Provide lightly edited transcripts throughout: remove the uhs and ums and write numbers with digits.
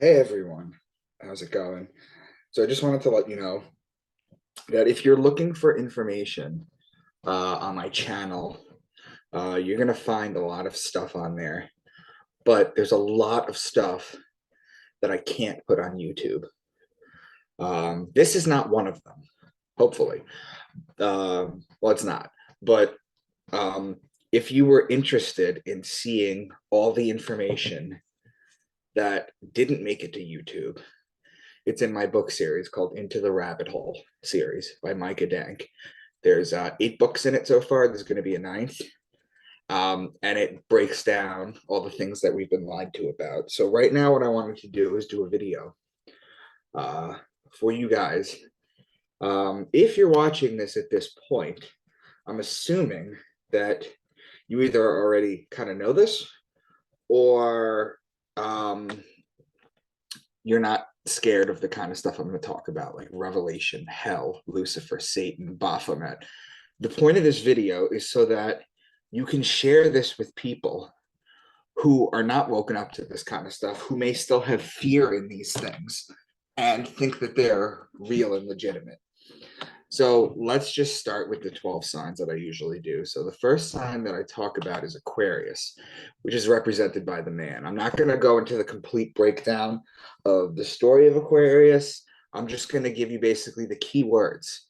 Hey everyone, how's it going? So I just wanted to let you know that if you're looking for information on my channel, you're gonna find a lot of stuff on there, but there's a lot of stuff that I can't put on YouTube. This is not one of them, hopefully. Well, it's not, but um, if you were interested in seeing all the information that didn't make it to YouTube, it's in my book series called Into the Rabbit Hole series by Micah Dank. There's 8 books in it so far. There's going to be a ninth. And it breaks down all the things that we've been lied to about. So right now, what I wanted to do is do a video uh, for you guys. If you're watching this at this point, I'm assuming that you either already kind of know this or you're not scared of the kind of stuff I'm going to talk about, like Revelation, hell, Lucifer, Satan, Baphomet. The point of this video is so that you can share this with people who are not woken up to this kind of stuff, who may still have fear in these things and think that they're real and legitimate. So let's just start with the 12 signs that I usually do. So the first sign that I talk about is Aquarius, which is represented by the man. I'm not going to go into the complete breakdown of the story of Aquarius. I'm just going to give you basically the key words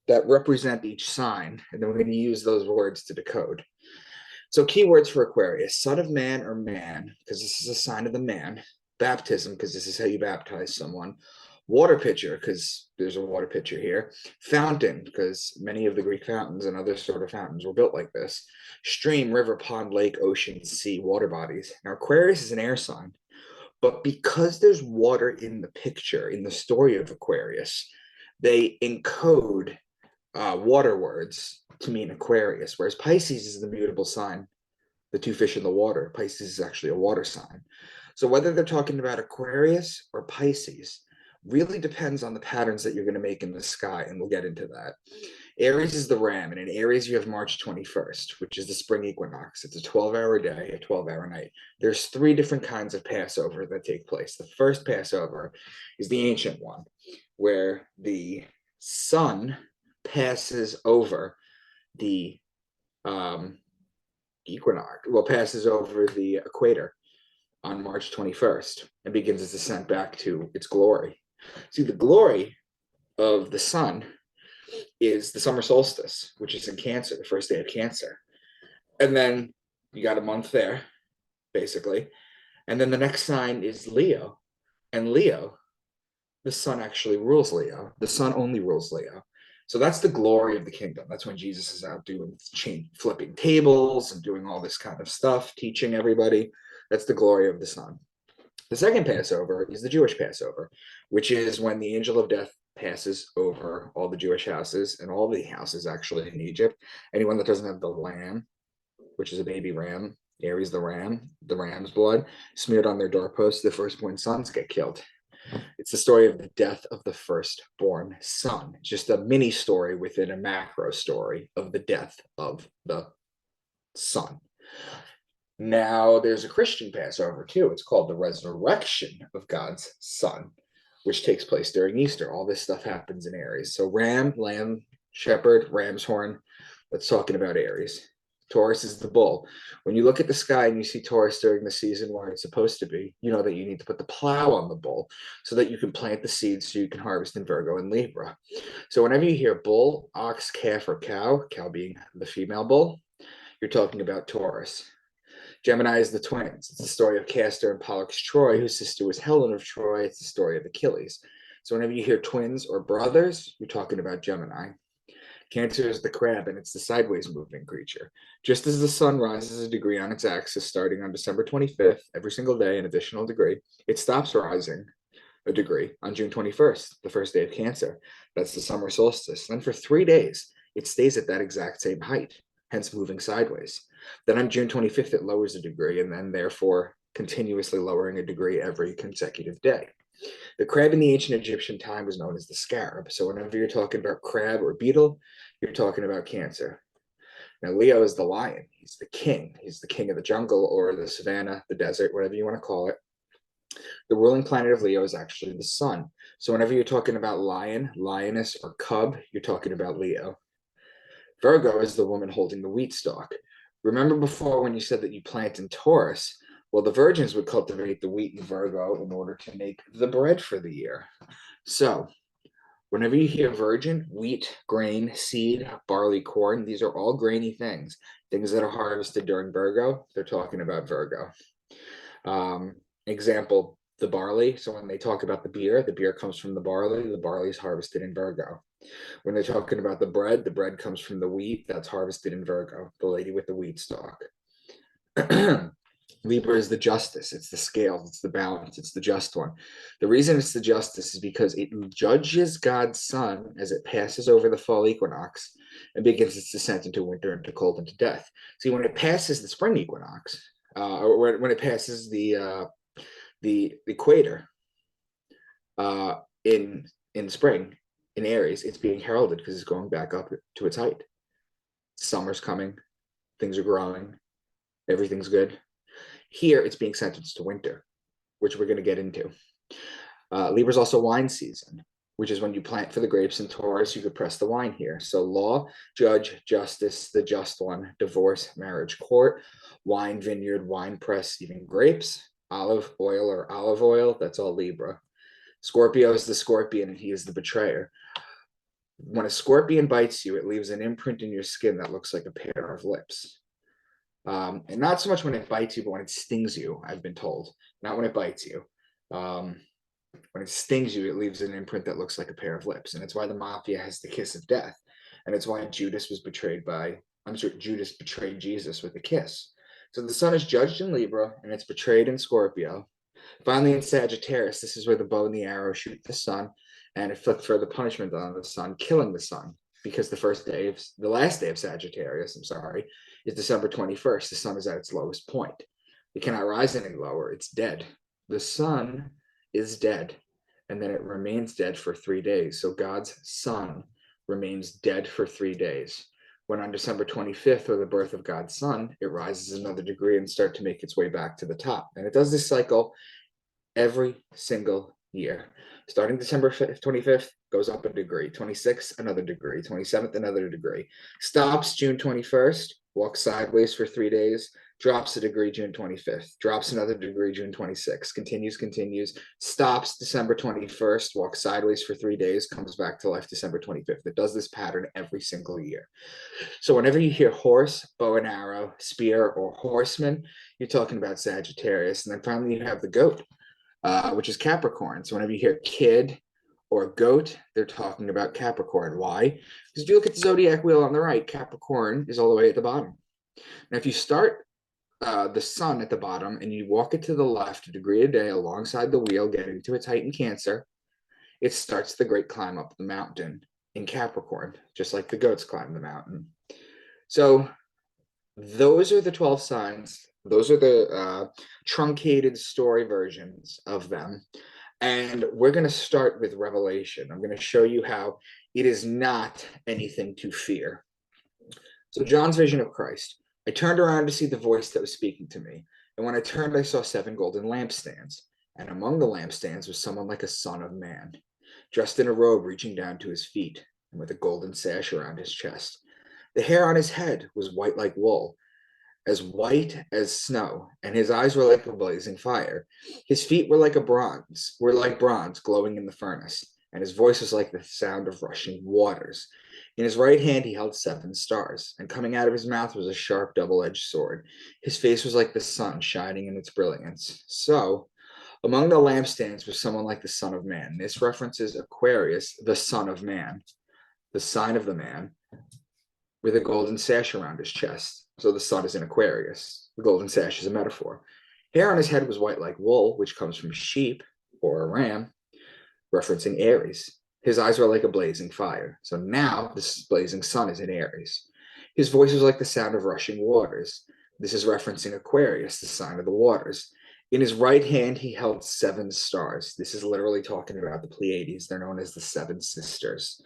that represent each sign, and then we're going to use those words to decode. So keywords for Aquarius: son of man or man, because this is a sign of the man; baptism, because this is how you baptize someone; water pitcher, because there's a water pitcher here; fountain, because many of the Greek fountains and other sort of fountains were built like this; stream, river, pond, lake, ocean, sea, water bodies. Now Aquarius is an air sign, but because there's water in the picture, in the story of Aquarius, they encode water words to mean Aquarius, whereas Pisces is the mutable sign, the two fish in the water. Pisces is actually a water sign. So whether they're talking about Aquarius or Pisces really depends on the patterns that you're going to make in the sky, and we'll get into that. Aries is the ram, and in Aries you have March 21st, which is the spring equinox. It's a 12-hour day, a 12-hour night. There's 3 different kinds of Passover that take place. The first Passover is the ancient one, where the sun passes over the um, equinox, well, passes over the equator on March 21st and begins its descent back to its glory. See, the glory of the sun is the summer solstice, which is in Cancer, the first day of Cancer. And then you got a month there, basically. And then the next sign is Leo. And Leo, the sun actually rules Leo. The sun only rules Leo. So that's the glory of the kingdom. That's when Jesus is out doing flipping tables and doing all this kind of stuff, teaching everybody. That's the glory of the sun. The second Passover is the Jewish Passover, which is when the angel of death passes over all the Jewish houses and all the houses actually in Egypt. Anyone that doesn't have the lamb, which is a baby ram, Aries the ram, the ram's blood, smeared on their doorposts, the firstborn sons get killed. It's the story of the death of the firstborn son. It's just a mini story within a macro story of the death of the son. Now, there's a Christian Passover too. It's called the resurrection of God's son, which takes place during Easter. All this stuff happens in Aries. So, ram, lamb, shepherd, ram's horn. That's talking about Aries. Taurus is the bull. When you look at the sky and you see Taurus during the season where it's supposed to be, you know that you need to put the plow on the bull so that you can plant the seeds so you can harvest in Virgo and Libra. So whenever you hear bull, ox, calf, or cow, cow being the female bull, you're talking about Taurus. Gemini is the twins. It's the story of Castor and Pollux Troy, whose sister was Helen of Troy. It's the story of Achilles. So whenever you hear twins or brothers, you're talking about Gemini. Cancer is the crab, and it's the sideways moving creature. Just as the sun rises a degree on its axis starting on December 25th, every single day, an additional degree, it stops rising a degree on June 21st, the first day of Cancer. That's the summer solstice. Then for 3 days, it stays at that exact same height, hence moving sideways. Then on June 25th, it lowers a degree, and then therefore continuously lowering a degree every consecutive day. The crab in the ancient Egyptian time was known as the scarab. So whenever you're talking about crab or beetle, you're talking about Cancer. Now, Leo is the lion. He's the king. He's the king of the jungle or the savannah, the desert, whatever you want to call it. The ruling planet of Leo is actually the sun. So whenever you're talking about lion, lioness, or cub, you're talking about Leo. Virgo is the woman holding the wheat stalk. Remember before when you said that you plant in Taurus? Well, the virgins would cultivate the wheat in Virgo in order to make the bread for the year. So whenever you hear virgin, wheat, grain, seed, barley, corn, these are all grainy things. Things that are harvested during Virgo, they're talking about Virgo. Example, the barley. So when they talk about the beer comes from the barley is harvested in Virgo. When they're talking about the bread comes from the wheat that's harvested in Virgo, the lady with the wheat stalk. Libra is the justice, it's the scale, it's the balance, it's the just one. The reason it's the justice is because it judges God's sun as it passes over the fall equinox and begins its descent into winter, into cold, into death. See, when it passes the spring equinox, or when it passes the equator in spring in Aries, it's being heralded because it's going back up to its height. Summer's coming, things are growing, everything's good. Here, it's being sentenced to winter, which we're going to get into. Libra's also wine season, which is when you plant for the grapes in Taurus, you could press the wine here. So law, judge, justice, the just one, divorce, marriage, court, wine, vineyard, wine press, even grapes, olive oil or olive oil, that's all Libra. Scorpio is the scorpion and he is the betrayer. When a scorpion bites you, it leaves an imprint in your skin that looks like a pair of lips. And not so much when it bites you, but when it stings you, I've been told. Not when it bites you. When it stings you, it leaves an imprint that looks like a pair of lips. And it's why the mafia has the kiss of death. And it's why Judas betrayed Jesus with a kiss. So the sun is judged in Libra and it's betrayed in Scorpio. Finally, in Sagittarius, this is where the bow and the arrow shoot the sun and inflict further punishment on the sun, killing the sun. Because the last day of Sagittarius, is December 21st. The sun is at its lowest point. It cannot rise any lower. It's dead. The sun is dead, and then it remains dead for 3 days. So God's sun remains dead for 3 days. When on December 25th, or the birth of God's sun, it rises another degree and starts to make its way back to the top. And it does this cycle every single year. Starting December 25th, goes up a degree. 26th, another degree. 27th, another degree. Stops June 21st, walks sideways for 3 days, drops a degree June 25th, drops another degree June 26th, continues, stops December 21st, walks sideways for 3 days, comes back to life December 25th. It does this pattern every single year. So whenever you hear horse, bow and arrow, spear, or horseman, you're talking about Sagittarius. And then finally you have the goat, which is Capricorn. So whenever you hear kid or goat, they're talking about Capricorn. Why? Because if you look at the zodiac wheel on the right, Capricorn is all the way at the bottom. Now, if you start the sun at the bottom and you walk it to the left a degree a day alongside the wheel, getting to its height in Cancer, it starts the great climb up the mountain in Capricorn, just like the goats climb the mountain. So those are the 12 signs. Those are the truncated story versions of them. And we're going to start with Revelation. I'm going to show you how it is not anything to fear. So John's vision of Christ. I turned around to see the voice that was speaking to me. And when I turned, I saw 7 golden lampstands. And among the lampstands was someone like a son of man, dressed in a robe reaching down to his feet, and with a golden sash around his chest. The hair on his head was white like wool, as white as snow, and his eyes were like a blazing fire. His feet were like bronze glowing in the furnace, and his voice was like the sound of rushing waters. In his right hand he held 7 stars, and coming out of his mouth was a sharp double-edged sword. His face was like the sun shining in its brilliance. So, among the lampstands was someone like the Son of Man. This references Aquarius, the Son of Man, the sign of the man, with a golden sash around his chest. So the sun is in Aquarius. The golden sash is a metaphor. Hair on his head was white like wool, which comes from sheep or a ram, referencing Aries. His eyes were like a blazing fire. So now this blazing sun is in Aries. His voice was like the sound of rushing waters. This is referencing Aquarius, the sign of the waters. In his right hand, he held 7 stars. This is literally talking about the Pleiades. They're known as the 7 sisters.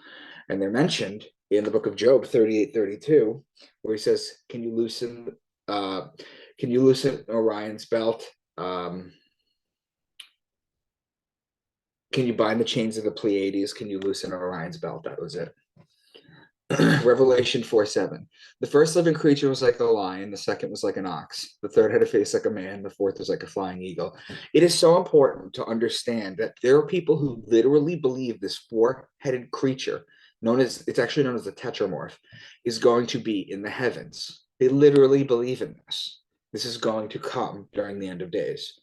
And they're mentioned in the book of Job 38:32, where he says, can you loosen Orion's belt? Can you bind the chains of the Pleiades? Can you loosen Orion's belt? That was it. Revelation 4:7. The first living creature was like a lion, the second was like an ox, the third had a face like a man, the fourth was like a flying eagle. It is so important to understand that there are people who literally believe this four-headed creature, it's actually known as the tetramorph, is going to be in the heavens. They literally believe in this. This is going to come during the end of days.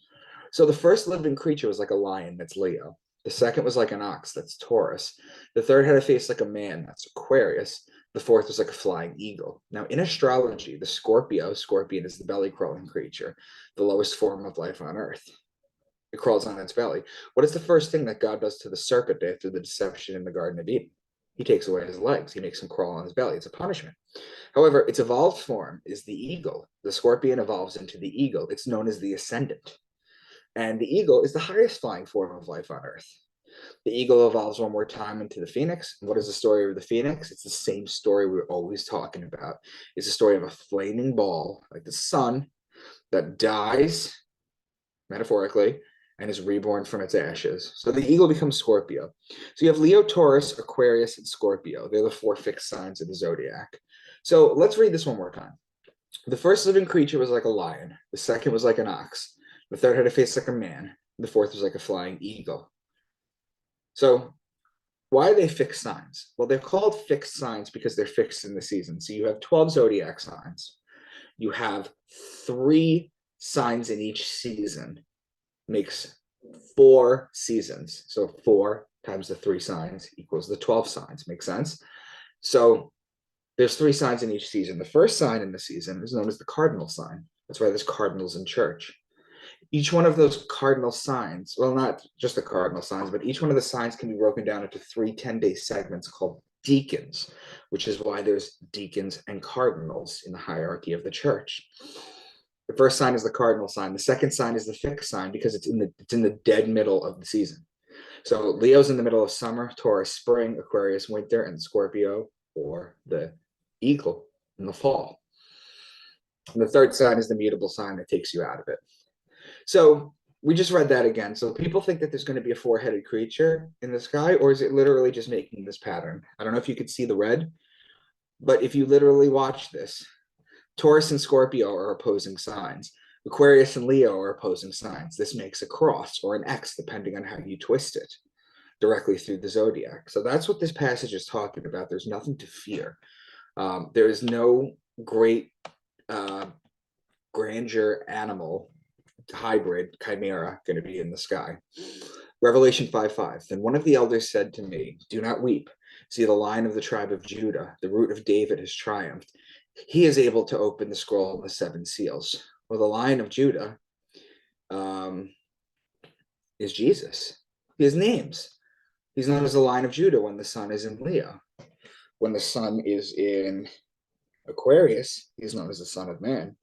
So the first living creature was like a lion, that's Leo. The second was like an ox, that's Taurus. The third had a face like a man, that's Aquarius. The fourth was like a flying eagle. Now, in astrology, the scorpion is the belly crawling creature, the lowest form of life on earth. It crawls on its belly. What is the first thing that God does to the serpent after the deception in the Garden of Eden? He takes away his legs. He makes him crawl on his belly. It's a punishment. However, its evolved form is the eagle. The scorpion evolves into the eagle. It's known as the ascendant. And the eagle is the highest flying form of life on earth. The eagle evolves one more time into the phoenix. What is the story of the phoenix? It's the same story we're always talking about. It's a story of a flaming ball, like the sun, that dies, metaphorically, and is reborn from its ashes. So the eagle becomes Scorpio. So you have Leo, Taurus, Aquarius, and Scorpio. They're the four fixed signs of the zodiac. So let's read this one more time. The first living creature was like a lion. The second was like an ox. The third had a face like a man. The fourth was like a flying eagle. So why are they fixed signs? Well, they're called fixed signs because they're fixed in the season. So you have 12 zodiac signs. You have 3 signs in each season. Makes 4 seasons. So 4 times the 3 signs equals the 12 signs. Makes sense? So there's 3 signs in each season. The first sign in the season is known as the cardinal sign. That's why there's cardinals in church. Each one of those cardinal signs, well, not just the cardinal signs, but each one of the signs can be broken down into 3 10-day segments called deacons, which is why there's deacons and cardinals in the hierarchy of the church. The first sign is the cardinal sign. The second sign is the fixed sign because it's in the dead middle of the season. So Leo's in the middle of summer, Taurus spring, Aquarius winter, and Scorpio, or the eagle, in the fall. And the third sign is the mutable sign that takes you out of it. So we just read that again. So people think that there's going to be a 4-headed creature in the sky, or is it literally just making this pattern? I don't know if you could see the red, but if you literally watch this, Taurus and Scorpio are opposing signs. Aquarius and Leo are opposing signs. This makes a cross or an X, depending on how you twist it, directly through the zodiac. So that's what this passage is talking about. There's nothing to fear. There is no great grandeur animal hybrid chimera going to be in the sky. Revelation 5:5. Then one of the elders said to me, do not weep. See, the Lion of the tribe of Judah, the root of David, has triumphed. He is able to open the scroll of the 7 seals. Well, the Lion of Judah is Jesus. He has names. He's known as the Lion of Judah when the sun is in Leo. When the sun is in Aquarius, he's known as the Son of Man.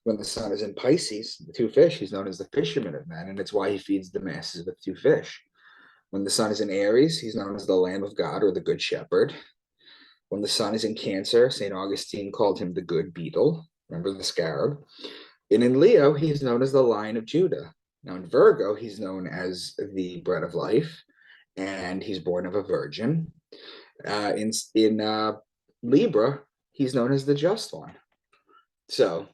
When the sun is in Pisces, the 2 fish, he's known as the fisherman of men, and it's why he feeds the masses with 2 fish. When the sun is in Aries, he's known as the Lamb of God or the Good Shepherd. When the sun is in Cancer, St. Augustine called him the Good Beetle. Remember the scarab? And in Leo, he's known as the Lion of Judah. Now in Virgo, he's known as the Bread of Life, and he's born of a virgin. In Libra, he's known as the Just One. So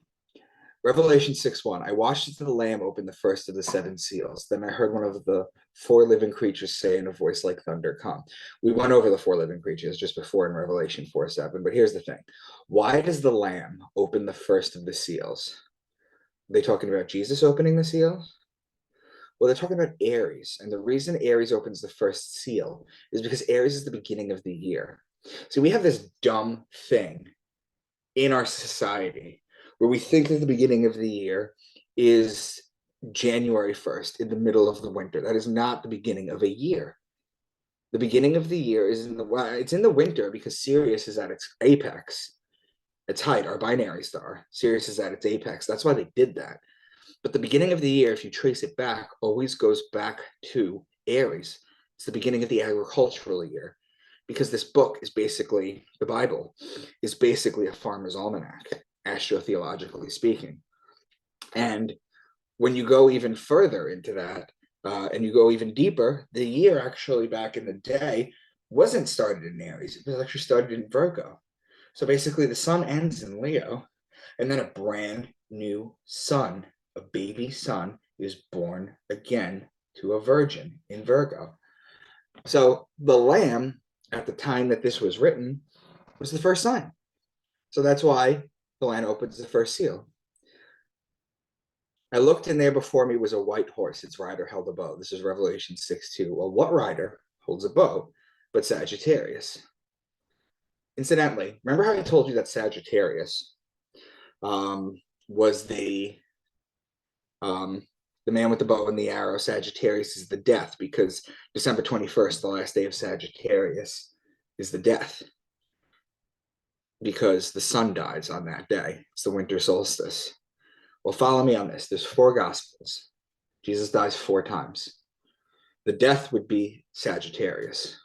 Revelation 6:1. I watched as the Lamb opened the first of the 7 seals. Then I heard one of the 4 living creatures say in a voice like thunder, come. We went over the 4 living creatures just before in Revelation 4:7. But here's the thing. Why does the Lamb open the first of the seals? Are they talking about Jesus opening the seals? Well, they're talking about Aries. And the reason Aries opens the first seal is because Aries is the beginning of the year. So we have this dumb thing in our society where we think that the beginning of the year is January 1st, in the middle of the winter. That is not the beginning of a year. The beginning of the year is it's in the winter because Sirius is at its apex, its height, our binary star. Sirius is at its apex. That's why they did that. But the beginning of the year, if you trace it back, always goes back to Aries. It's the beginning of the agricultural year, because this book is basically, the Bible is basically a farmer's almanac, astrotheologically speaking. And when you go even further into that, And you go even deeper, the year actually back in the day wasn't started in Aries. It was actually started in Virgo. So basically, the sun ends in Leo, and then a brand new son, a baby son, is born again to a virgin in Virgo. So the lamb, at the time that this was written, was the first sign. So that's why the land opens the first seal. I looked, and there before me was a white horse. Its rider held a bow. This is Revelation 6:2. Well, what rider holds a bow but Sagittarius? Incidentally, remember how I told you that Sagittarius was the man with the bow and the arrow? Sagittarius is the death, because December 21st, the last day of Sagittarius, is the death, because the sun dies on that day. It's the winter solstice. Well, follow me on this. There's 4 gospels. Jesus dies 4 times. The death would be Sagittarius.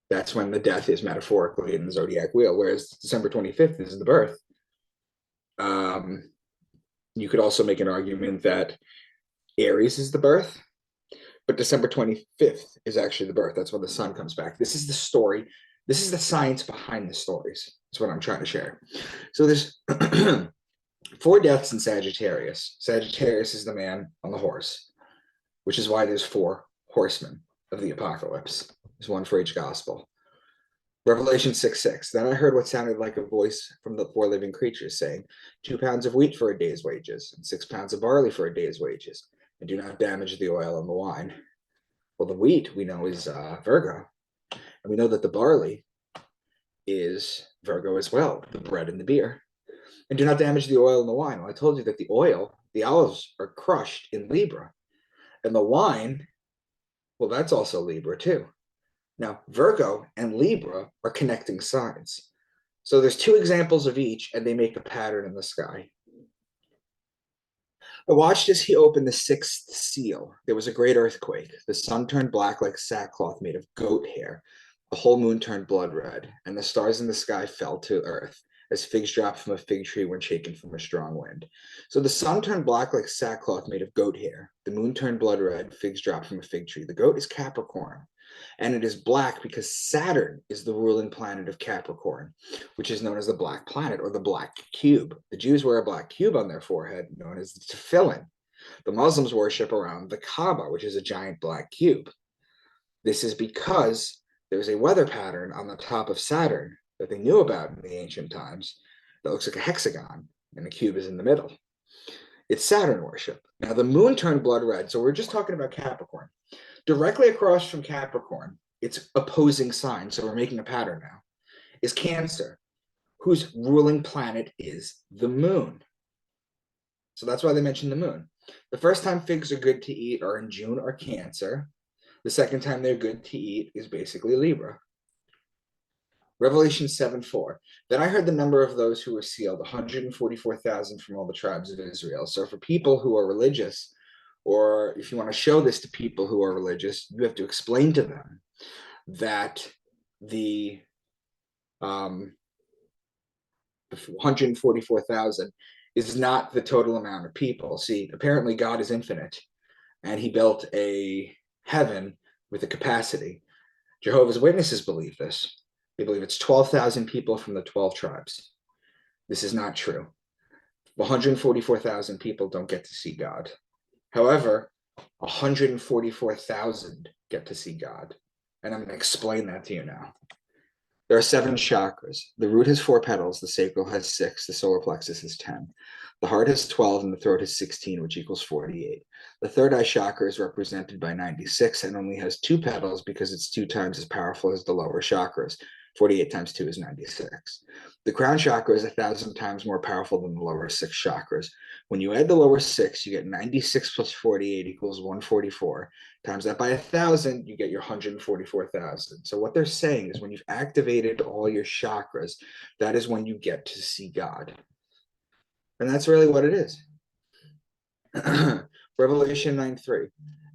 That's when the death is metaphorically in the zodiac wheel, whereas December 25th is the birth. You could also make an argument that Aries is the birth, but December 25th is actually the birth. That's when the sun comes back. This is the story. This is the science behind the stories. That's what I'm trying to share. So there's 4 deaths in Sagittarius. Sagittarius is the man on the horse, which is why there's 4 horsemen of the apocalypse. There's 1 for each gospel. Revelation 6:6. Then I heard what sounded like a voice from the 4 living creatures saying, 2 pounds of wheat for a day's wages, and 6 pounds of barley for a day's wages, and do not damage the oil and the wine. Well, the wheat we know is Virgo, and we know that the barley is Virgo as well, the bread and the beer. And do not damage the oil and the wine. Well, I told you that the oil, the olives, are crushed in Libra, and the wine, well, that's also Libra too. Now, Virgo and Libra are connecting signs. So there's 2 examples of each, and they make a pattern in the sky. I watched as he opened the 6th seal. There was a great earthquake. The sun turned black like sackcloth made of goat hair. The whole moon turned blood red, and the stars in the sky fell to earth, as figs drop from a fig tree when shaken from a strong wind. So the sun turned black like sackcloth made of goat hair. The moon turned blood red, figs dropped from a fig tree. The goat is Capricorn, and it is black because Saturn is the ruling planet of Capricorn, which is known as the black planet or the black cube. The Jews wear a black cube on their forehead, known as the tefillin. The Muslims worship around the Kaaba, which is a giant black cube. This is because there's a weather pattern on the top of Saturn that they knew about in the ancient times that looks like a hexagon, and the cube is in the middle. It's Saturn worship. Now, the moon turned blood red, so we're just talking about Capricorn. Directly across from Capricorn, its opposing sign, so we're making a pattern now, is Cancer, whose ruling planet is the moon. So that's why they mentioned the moon. The first time figs are good to eat are in June or Cancer. The second time they're good to eat is basically Libra. Revelation 7:4. Then I heard the number of those who were sealed, 144,000 from all the tribes of Israel. So for people who are religious, or if you want to show this to people who are religious, you have to explain to them that the 144,000 is not the total amount of people. See, apparently God is infinite, and he built a heaven with a capacity. Jehovah's Witnesses believe this. They believe it's 12,000 people from the 12 tribes. This is not true. 144,000 people don't get to see God. However, 144,000 get to see God. And I'm going to explain that to you now. There are 7 chakras. The root has 4 petals, the sacral has 6, the solar plexus has 10. The heart has 12, and the throat has 16, which equals 48. The third eye chakra is represented by 96 and only has 2 petals because it's 2 times as powerful as the lower chakras. 48 times 2 is 96. The crown chakra is 1,000 times more powerful than the lower 6 chakras. When you add the lower 6, you get 96 plus 48 equals 144. Times that by 1,000, you get your 144,000. So what they're saying is when you've activated all your chakras, that is when you get to see God. And that's really what it is. Revelation 9:3.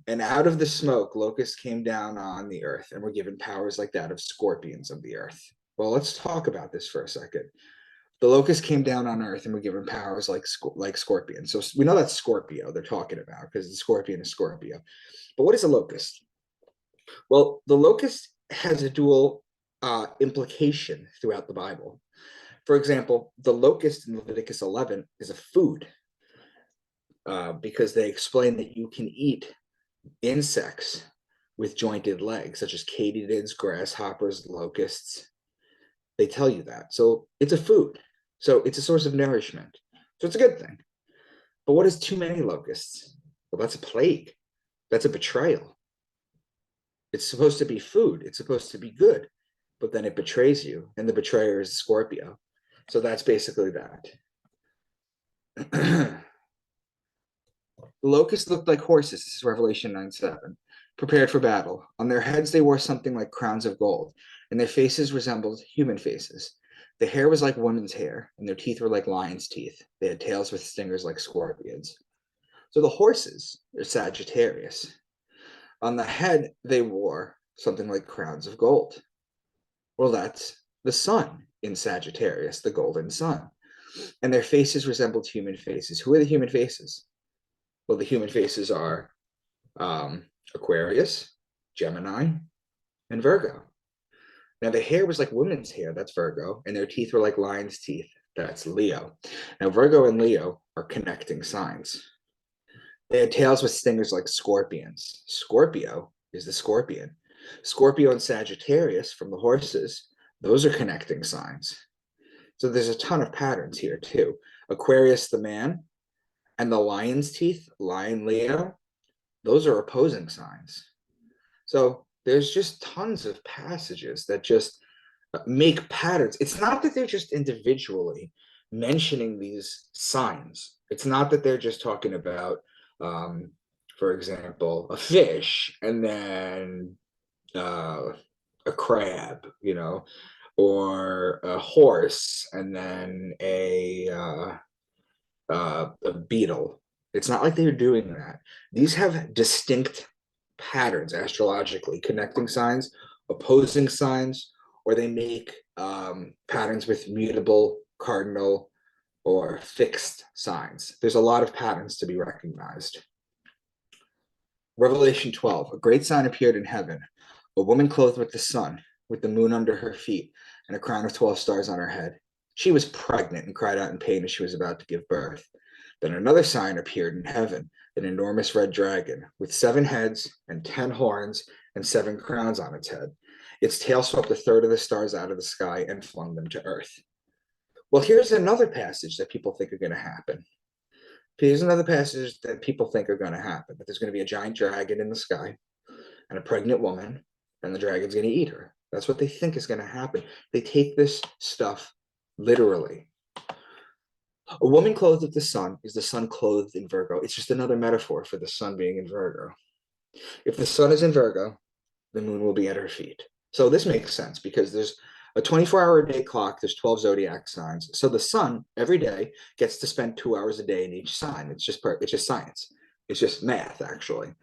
And out of the smoke, locusts came down on the earth and were given powers like that of scorpions of the earth. Well, let's talk about this for a second. The locusts came down on Earth and were given powers like scorpions. So we know that's Scorpio they're talking about because the scorpion is Scorpio. But what is a locust? Well, the locust has a dual implication throughout the Bible. For example, the locust in Leviticus 11 is a food because they explain that you can eat insects with jointed legs, such as katydids, grasshoppers, locusts. They tell you that. So it's a food. So it's a source of nourishment. So it's a good thing. But what is too many locusts? Well, that's a plague. That's a betrayal. It's supposed to be food. It's supposed to be good. But then it betrays you. And the betrayer is Scorpio. So that's basically that. The locusts looked like horses. This is Revelation 9:7. Prepared for battle. On their heads they wore something like crowns of gold, and their faces resembled human faces. The hair was like women's hair, and their teeth were like lions' teeth. They had tails with stingers like scorpions. So the horses are Sagittarius. On the head they wore something like crowns of gold. Well, that's the sun in Sagittarius, the golden sun. And their faces resembled human faces. Who are the human faces? Well, the human faces are Aquarius, Gemini, and Virgo. Now, the hair was like women's hair, that's Virgo, and their teeth were like lion's teeth, that's Leo. Now, Virgo and Leo are connecting signs. They had tails with stingers like scorpions. Scorpio is the scorpion. Scorpio and Sagittarius from the horses, those are connecting signs. So there's a ton of patterns here, too. Aquarius, the man, and the lion's teeth, lion Leo, those are opposing signs. So there's just tons of passages that just make patterns. It's not that they're just individually mentioning these signs. It's not that they're just talking about, for example, a fish and then a crab, or a horse and then a beetle. It's not like they're doing that. These have distinct patterns astrologically, connecting signs, opposing signs, or they make patterns with mutable, cardinal, or fixed signs. There's a lot of patterns to be recognized. Revelation 12, a great sign appeared in heaven, a woman clothed with the sun, with the moon under her feet, and a crown of 12 stars on her head. She was pregnant and cried out in pain as she was about to give birth. Then another sign appeared in heaven, an enormous red dragon, with 7 heads and 10 horns and 7 crowns on its head. Its tail swept a third of the stars out of the sky and flung them to earth. Well, here's another passage that people think are going to happen. Here's another passage that people think are going to happen, that there's going to be a giant dragon in the sky and a pregnant woman, and the dragon's going to eat her. That's what they think is going to happen. They take this stuff literally. A woman clothed with the sun is the sun clothed in Virgo. It's just another metaphor for the sun being in Virgo. If the sun is in Virgo, the moon will be at her feet. So this makes sense because there's a 24-hour day clock. There's 12 zodiac signs. So the sun every day gets to spend 2 hours a day in each sign. It's just science. It's just math, actually.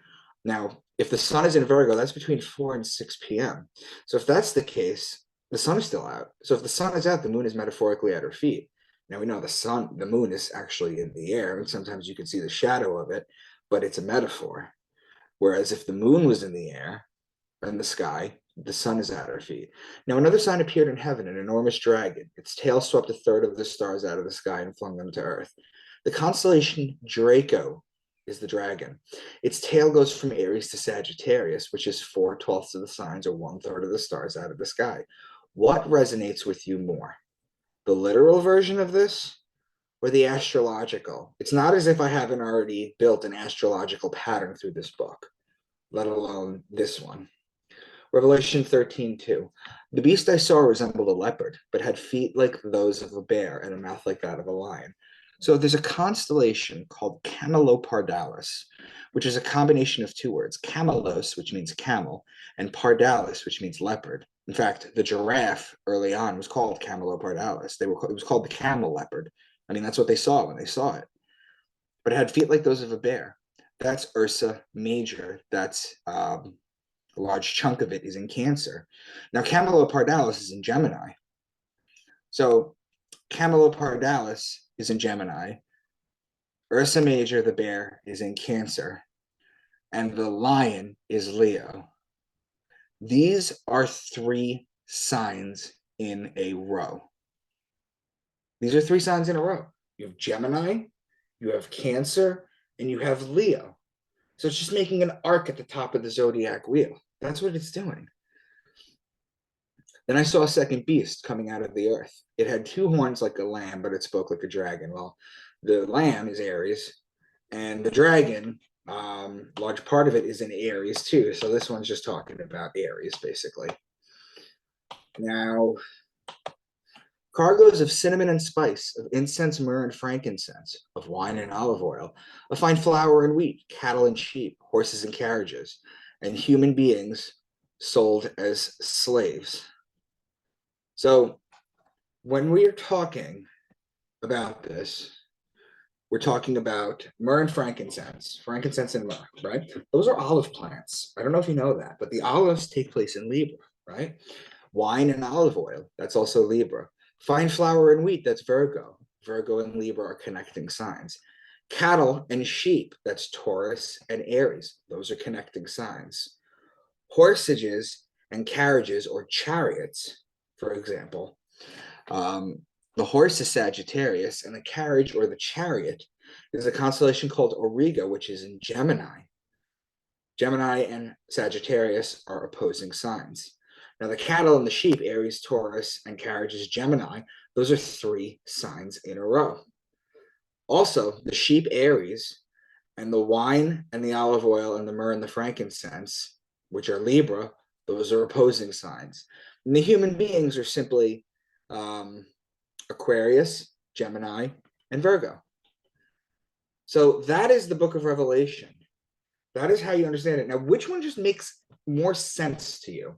Now, if the sun is in Virgo, that's between 4 and 6 p.m. So if that's the case, the sun is still out. So if the sun is out, the moon is metaphorically at her feet. Now we know the moon is actually in the air, and sometimes you can see the shadow of it, but it's a metaphor. Whereas if the moon was in the air, in the sky, the sun is at her feet. Now another sign appeared in heaven, an enormous dragon. Its tail swept a third of the stars out of the sky and flung them to earth. The constellation Draco is the dragon. Its tail goes from Aries to Sagittarius, which is 4/12 of the signs or 1/3 of the stars out of the sky. What resonates with you more? The literal version of this or the astrological? It's not as if I haven't already built an astrological pattern through this book, let alone this one. Revelation 13:2. The beast I saw resembled a leopard, but had feet like those of a bear and a mouth like that of a lion. So there's a constellation called Camelopardalis, which is a combination of 2 words, camelos, which means camel, and pardalis, which means leopard. In fact, the giraffe early on was called Camelopardalis. It was called the camel leopard. I mean, that's what they saw when they saw it. But it had feet like those of a bear. That's Ursa Major. That's a large chunk of it is in Cancer. Now, Camelopardalis is in Gemini. So Camelopardalis is in Gemini. Ursa Major, the bear, is in Cancer. And the lion is Leo. These are 3 signs in a row. These are 3 signs in a row. You have Gemini, you have Cancer, and you have Leo. So it's just making an arc at the top of the zodiac wheel. That's what it's doing. Then I saw a second beast coming out of the earth. It had 2 horns like a lamb, but it spoke like a dragon. Well, the lamb is Aries, and the dragon, large part of it is in Aries too. So this one's just talking about Aries, basically. Now, cargoes of cinnamon and spice, of incense, myrrh, and frankincense, of wine and olive oil, of fine flour and wheat, cattle and sheep, horses and carriages, and human beings sold as slaves. So when we are talking about this, we're talking about myrrh and frankincense and myrrh, right? Those are olive plants. I don't know if you know that, but the olives take place in Libra, right? Wine and olive oil, that's also Libra. Fine flour and wheat, that's Virgo. Virgo and Libra are connecting signs. Cattle and sheep, that's Taurus and Aries. Those are connecting signs. Horsages and carriages or chariots, for example. The horse is Sagittarius, and the carriage or the chariot is a constellation called Auriga, which is in Gemini. Gemini and Sagittarius are opposing signs. Now, the cattle and the sheep, Aries, Taurus, and carriage is Gemini. Those are 3 signs in a row. Also, the sheep, Aries, and the wine and the olive oil and the myrrh and the frankincense, which are Libra, those are opposing signs. And the human beings are simply Aquarius, Gemini, and Virgo. So that is the book of Revelation. That is how you understand it. Now, which one just makes more sense to you?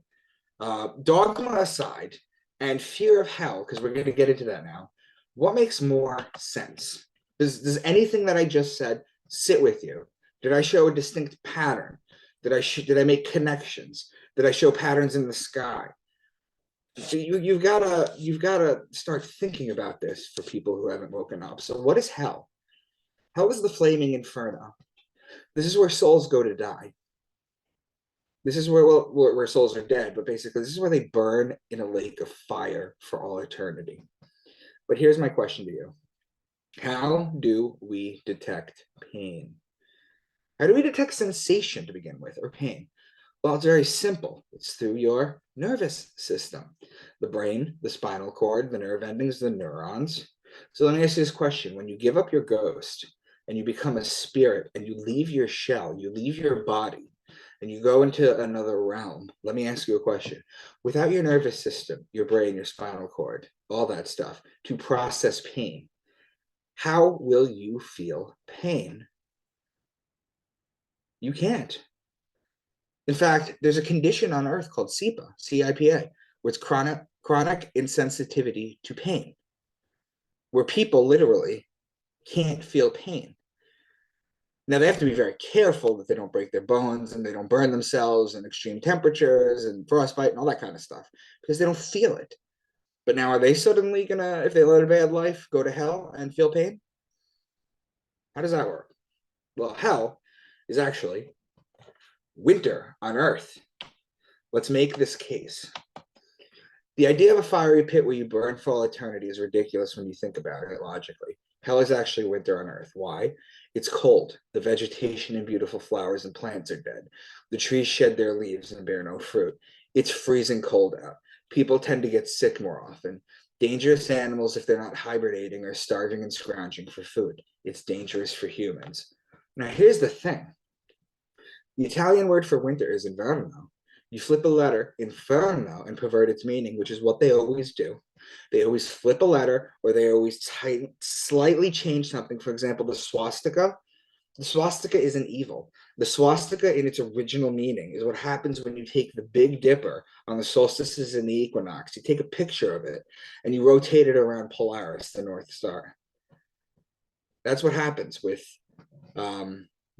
Dogma aside and fear of hell, because we're going to get into that now. What makes more sense? Does anything that I just said sit with you? Did I show a distinct pattern? Did I make connections? Did I show patterns in the sky? So you've got to start thinking about this for people who haven't woken up. So what is hell? Hell is the flaming inferno. This is where souls go to die. This is where souls are dead, but basically this is where they burn in a lake of fire for all eternity. But here's my question to you. How do we detect pain? How do we detect sensation to begin with, or pain? Well, it's very simple. It's through your nervous system. The brain, the spinal cord, the nerve endings, the neurons. So let me ask you this question. When you give up your ghost and you become a spirit and you leave your shell, you leave your body, and you go into another realm, let me ask you a question. Without your nervous system, your brain, your spinal cord, all that stuff, to process pain, how will you feel pain? You can't. In fact, there's a condition on Earth called CIPA, C-I-P-A, where it's chronic insensitivity to pain, where people literally can't feel pain. Now, they have to be very careful that they don't break their bones and they don't burn themselves in extreme temperatures and frostbite and all that kind of stuff, because they don't feel it. But now, are they suddenly gonna, if they live a bad life, go to hell and feel pain? How does that work? Well, hell is actually winter on Earth. Let's make this case. The idea of a fiery pit where you burn for all eternity is ridiculous when you think about it logically. Hell is actually winter on Earth. Why? It's cold. The vegetation and beautiful flowers and plants are dead. The trees shed their leaves and bear no fruit. It's freezing cold out. People tend to get sick more often. Dangerous animals, if they're not hibernating, are starving and scrounging for food. It's dangerous for humans. Now, here's the thing. The Italian word for winter is inverno. You flip a letter, inferno, and pervert its meaning, which is what they always do. They always flip a letter, or they always slightly change something. For example, the swastika. The swastika isn't evil. The swastika, in its original meaning, is what happens when you take the Big Dipper on the solstices and the equinox. You take a picture of it, and you rotate it around Polaris, the North Star. That's what happens with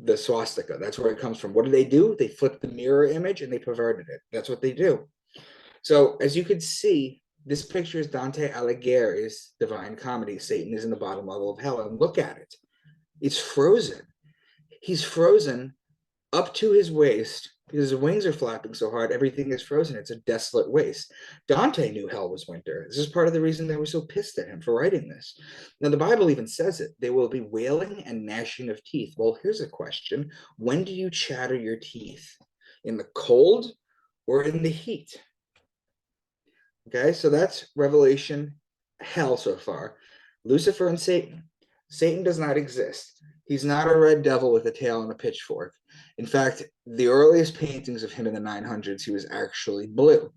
the swastika. That's where it comes from. What do? They flipped the mirror image and they perverted it. That's what they do. So as you could see, This picture is Dante Alighieri's Divine Comedy. Satan is in the bottom level of hell, and look at it. It's frozen. He's frozen up to his waist because his wings are flapping so hard, everything is frozen. It's a desolate waste. Dante knew hell was winter. This is part of the reason they were so pissed at him for writing this. Now, the Bible even says it. There will be wailing and gnashing of teeth. Well, here's a question. When do you chatter your teeth? In the cold or in the heat? Okay, so that's Revelation hell so far. Lucifer and Satan. Satan does not exist. He's not a red devil with a tail and a pitchfork. In fact, the earliest paintings of him in the 900s, he was actually blue.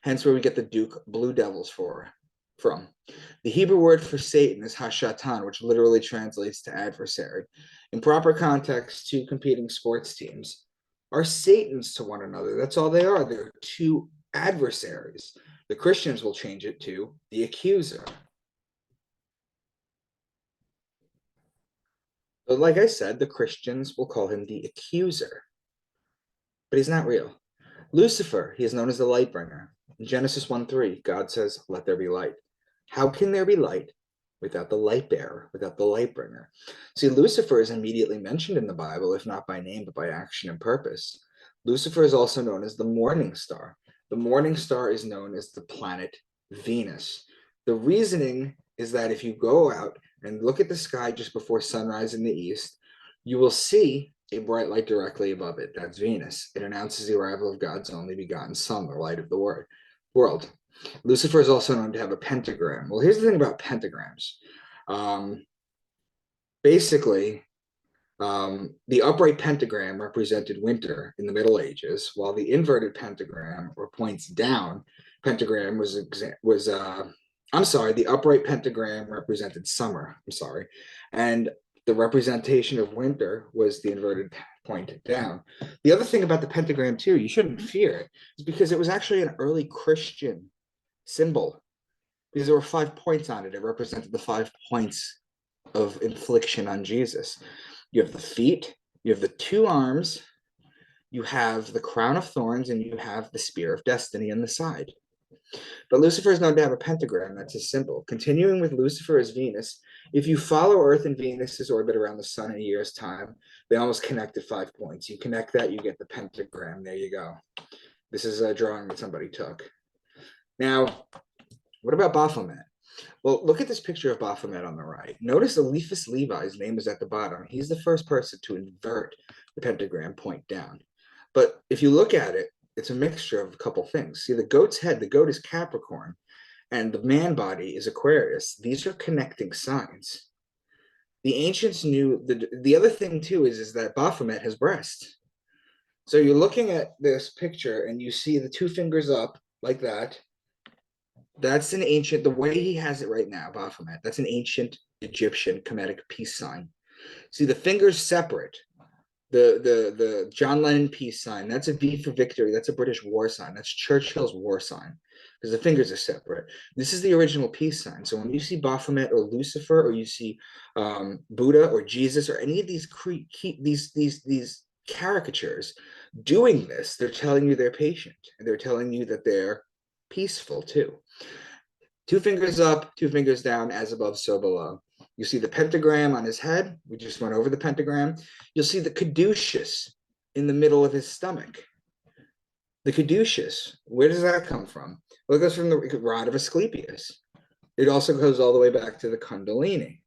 Hence where we get the Duke Blue Devils from. The Hebrew word for Satan is Hashatan, which literally translates to adversary. In proper context, two competing sports teams are Satans to one another. That's all they are. They're two adversaries. The Christians will change it to the accuser. But like I said, the Christians will call him the accuser. But he's not real. Lucifer, he is known as the light bringer. In Genesis 1:3, God says, let there be light. How can there be light without the light bearer, without the light bringer? See, Lucifer is immediately mentioned in the Bible, if not by name, but by action and purpose. Lucifer is also known as the morning star. The morning star is known as the planet Venus. The reasoning is that if you go out and look at the sky just before sunrise in the east, you will see a bright light directly above it. That's Venus. It announces the arrival of God's only begotten Son, the light of the world. Lucifer is also known to have a pentagram. Well, here's the thing about pentagrams. Basically, the upright pentagram represented winter in the Middle Ages, while the inverted pentagram, or points down, pentagram the upright pentagram represented summer. And the representation of winter was the inverted point down. The other thing about the pentagram too, you shouldn't fear it, is because it was actually an early Christian symbol, because there were 5 points on it. It represented the 5 points of infliction on Jesus. You have the feet, you have the 2 arms, you have the crown of thorns, and you have the spear of destiny on the side. But Lucifer is known to have a pentagram. That's his symbol. Continuing with Lucifer as Venus, if you follow Earth and Venus's orbit around the sun in a year's time, they almost connect at 5 points. You connect that, you get the pentagram. There you go. This is a drawing that somebody took. Now, what about Baphomet? Well, look at this picture of Baphomet on the right. Notice Eliphas Levi's name is at the bottom. He's the first person to invert the pentagram point down. But if you look at it, it's a mixture of a couple things. See, the goat's head, the goat is Capricorn, and the man body is Aquarius. These are connecting signs. The ancients knew, the other thing too is that Baphomet has breasts. So you're looking at this picture and you see the 2 fingers up like that. That's an ancient, the way he has it right now, Baphomet, that's an ancient Egyptian Kemetic peace sign. See, the fingers separate. The John Lennon peace sign, that's a V for victory. That's a British war sign. That's Churchill's war sign, because the fingers are separate. This is the original peace sign. So when you see Baphomet or Lucifer, or you see Buddha or Jesus or any of these caricatures doing this, they're telling you they're patient, and they're telling you that they're peaceful too. 2 fingers up, 2 fingers down, as above, so below. You see the pentagram on his head. We just went over the pentagram. You'll see the caduceus in the middle of his stomach. The caduceus, where does that come from? Well, it goes from the rod of Asclepius. It also goes all the way back to the Kundalini.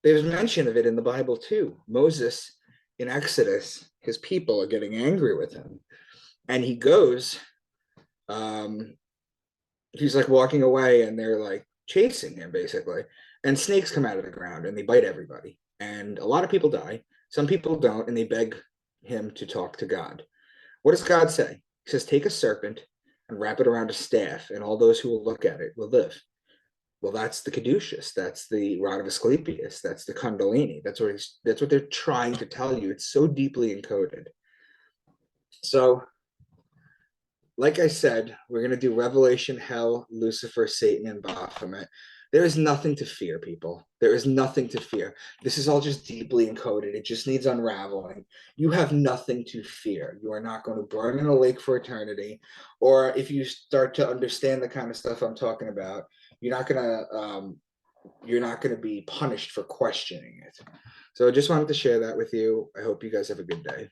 There's mention of it in the Bible too. Moses, in Exodus, his people are getting angry with him. And he goes, he's like walking away, and they're like chasing him basically, and snakes come out of the ground and they bite everybody, and a lot of people die. Some people don't, and they beg him to talk to God. What does God say? He says, take a serpent and wrap it around a staff, and all those who will look at it will live. Well, that's the caduceus. That's the rod of Asclepius. That's the Kundalini. That's what they're trying to tell you. It's so deeply encoded. So like I said, we're going to do Revelation, Hell, Lucifer, Satan, and Baphomet. There is nothing to fear, people. There is nothing to fear. This is all just deeply encoded. It just needs unraveling. You have nothing to fear. You are not going to burn in a lake for eternity. Or if you start to understand the kind of stuff I'm talking about, you're not going to be punished for questioning it. So I just wanted to share that with you. I hope you guys have a good day.